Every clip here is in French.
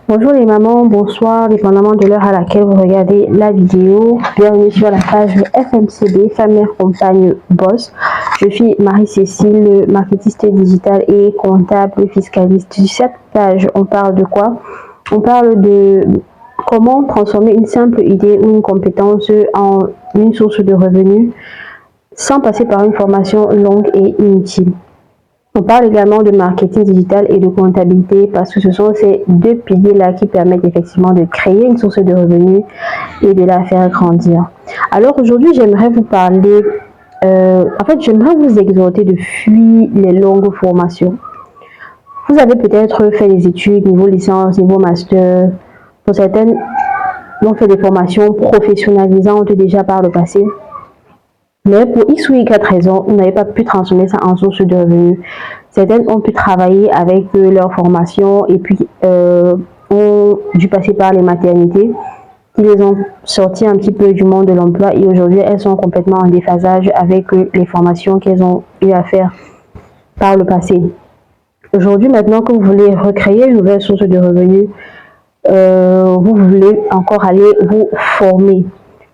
Bonjour les mamans, bonsoir, dépendamment de l'heure à laquelle vous regardez la vidéo. Bienvenue sur la page FMCB, Femme Mère Compagne Boss. Je suis Marie-Cécile, marketiste digitale et comptable fiscaliste. Sur cette page, on parle de quoi? On parle de comment transformer une simple idée ou une compétence en une source de revenus sans passer par une formation longue et inutile. On parle également de marketing digital et de comptabilité parce que ce sont ces deux piliers-là qui permettent effectivement de créer une source de revenus et de la faire grandir. Alors aujourd'hui, j'aimerais vous parler, j'aimerais vous exhorter de fuir les longues formations. Vous avez peut-être fait des études niveau licence, niveau master. Pour certaines, ont fait des formations professionnalisantes déjà par le passé. Mais pour X ou Y raisons, vous n'avez pas pu transformer ça en source de revenus. Certaines ont pu travailler avec leur formation et puis ont dû passer par les maternités qui les ont sorties un petit peu du monde de l'emploi et aujourd'hui elles sont complètement en déphasage avec les formations qu'elles ont eu à faire par le passé. Aujourd'hui, maintenant que vous voulez recréer une nouvelle source de revenus, vous voulez encore aller vous former.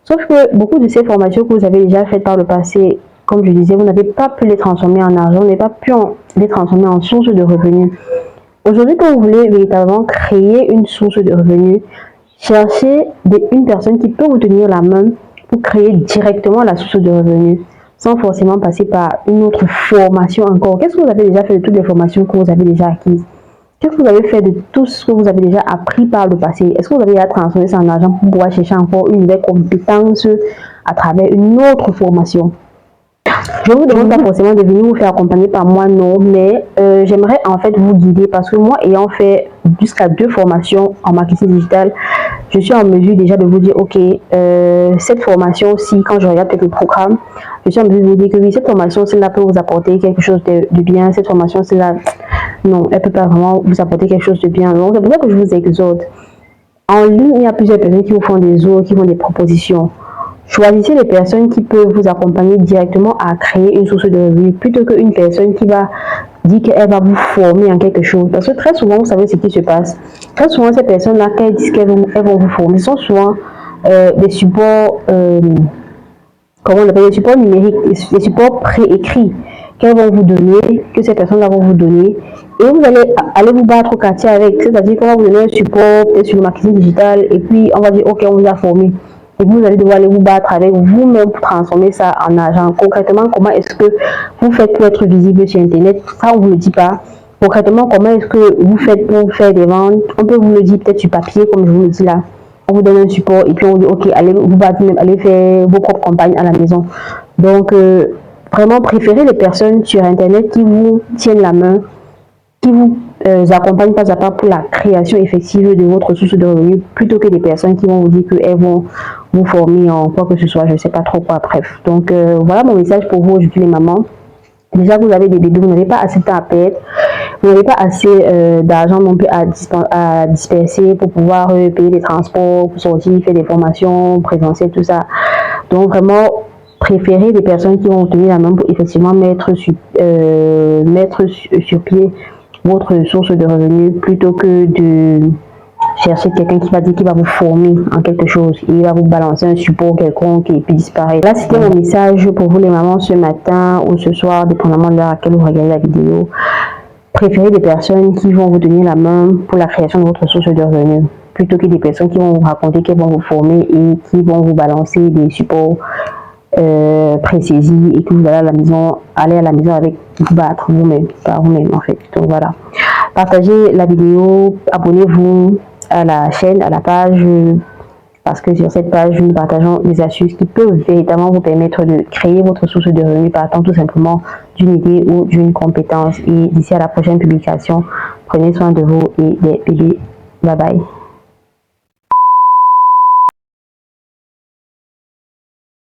Sauf que beaucoup de ces formations que vous avez déjà faites par le passé, comme je disais, vous n'avez pas pu les transformer en argent, vous n'avez pas pu les transformer en source de revenus. Aujourd'hui, quand vous voulez véritablement créer une source de revenus, cherchez une personne qui peut vous tenir la main pour créer directement la source de revenus, sans forcément passer par une autre formation encore. Qu'est-ce que vous avez déjà fait de toutes les formations que vous avez déjà acquises? Qu'est-ce que vous avez fait de tout ce que vous avez déjà appris par le passé? Est-ce que vous avez déjà transformé ça en argent pour pouvoir chercher encore une nouvelle compétence à travers une autre formation? Je ne vous demande pas forcément de venir vous faire accompagner par moi, non, mais j'aimerais en fait vous guider parce que moi, ayant fait jusqu'à 2 formations en marketing digital, je suis en mesure déjà de vous dire, ok, cette formation-ci, quand je regarde peut-être le programme, je suis en mesure de vous dire que oui, cette formation, celle-là peut vous apporter quelque chose de bien, cette formation, celle-là, non, elle ne peut pas vraiment vous apporter quelque chose de bien. Donc, c'est pour ça que je vous exhorte. En ligne, il y a plusieurs personnes qui vous font des offres, qui font des propositions. Choisissez les personnes qui peuvent vous accompagner directement à créer une source de revenus plutôt qu'une personne qui va dire qu'elle va vous former en quelque chose. Parce que très souvent, vous savez ce qui se passe. Très souvent, ces personnes-là, quand elles disent qu'elles vont vous former, ce sont souvent des supports, comment on appelle, des supports numériques, des supports préécrits qu'elles vont vous donner, que ces personnes-là vont vous donner. Et vous allez aller vous battre au quartier avec. C'est-à-dire qu'on va vous donner un support peut-être sur le marketing digital et puis on va dire, ok, on vous a formé. Et vous allez devoir aller vous battre avec vous-même pour transformer ça en argent. Concrètement, comment est-ce que vous faites pour être visible sur Internet? Ça, on ne vous le dit pas. Concrètement, comment est-ce que vous faites pour faire des ventes? On peut vous le dire peut-être sur papier, comme je vous le dis là. On vous donne un support et puis on vous dit, ok, allez vous battre même, allez faire vos propres campagnes à la maison. Donc, vraiment, préférez les personnes sur Internet qui vous tiennent la main, qui vous accompagnent pas à pas pour la création effective de votre source de revenus plutôt que des personnes qui vont vous dire qu'elles vont vous former en quoi que ce soit, je ne sais pas trop quoi, bref. Donc voilà mon message pour vous aujourd'hui les mamans. Déjà que vous avez des bébés, vous n'avez pas assez de temps à perdre, vous n'avez pas assez d'argent non plus à disperser pour pouvoir payer des transports, pour sortir, faire des formations présentielles, tout ça. Donc vraiment, préférez des personnes qui vont vous tenir la main pour effectivement mettre sur pied votre source de revenus plutôt que de chercher quelqu'un qui va dire qu'il va vous former en quelque chose et il va vous balancer un support quelconque et puis disparaître. Là, c'était mon message pour vous les mamans ce matin ou ce soir, dépendamment de l'heure à laquelle vous regardez la vidéo. Préférez des personnes qui vont vous donner la main pour la création de votre source de revenus plutôt que des personnes qui vont vous raconter qu'elles vont vous former et qui vont vous balancer des supports précis et que vous allez à la maison avec vous battre vous-même, par vous-même en fait. Donc voilà. Partagez la vidéo, abonnez-vous à la chaîne, à la page, parce que sur cette page, nous partageons des astuces qui peuvent véritablement vous permettre de créer votre source de revenus partant tout simplement d'une idée ou d'une compétence. Et d'ici à la prochaine publication, prenez soin de vous et des bébés. Bye bye.